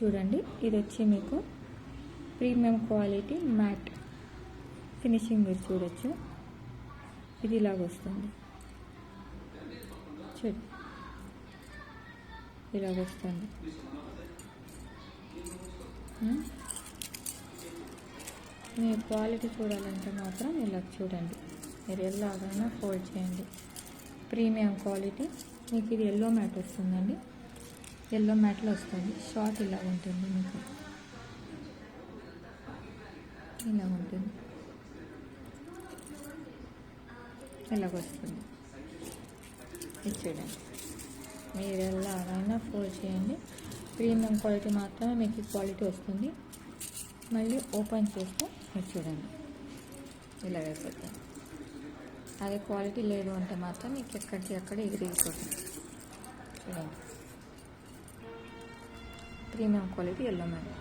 చూడండి, ఇది వచ్చి మీకు ప్రీమియం క్వాలిటీ మ్యాట్ ఫినిషింగ్ మీరు చూడొచ్చు. ఇది ఇలాగ వస్తుంది, చూడు ఇలాగ వస్తుంది. మీ క్వాలిటీ చూడాలంటే మాత్రం ఇలా చూడండి. మీరు ఎలాగైనా ఫోల్డ్ చేయండి. Premium quality. మీకు ఇది ఎల్లో మ్యాట్ వస్తుందండి, ఎల్లో మ్యాట్లో వస్తుంది. షార్ట్ ఇలా ఉంటుంది, మీకు ఇలా ఉంటుంది, ఇలాగ వస్తుంది. ఇది చూడండి, మీరు ఎలాగైనా ఫోల్డ్ చేయండి. ప్రీమియం క్వాలిటీ మాత్రమే మీకు ఈ క్వాలిటీ వస్తుంది. మళ్ళీ ఓపెన్ చేస్తే మీరు చూడండి ఇలా అయిపోతుంది. అదే క్వాలిటీ లేదు అంటే మాత్రం మీకు ఎక్కడికి అక్కడ ఎగిరిపోతుంది. చూడండి, ప్రీమియం క్వాలిటీ ఎల్లో మ్యాట్.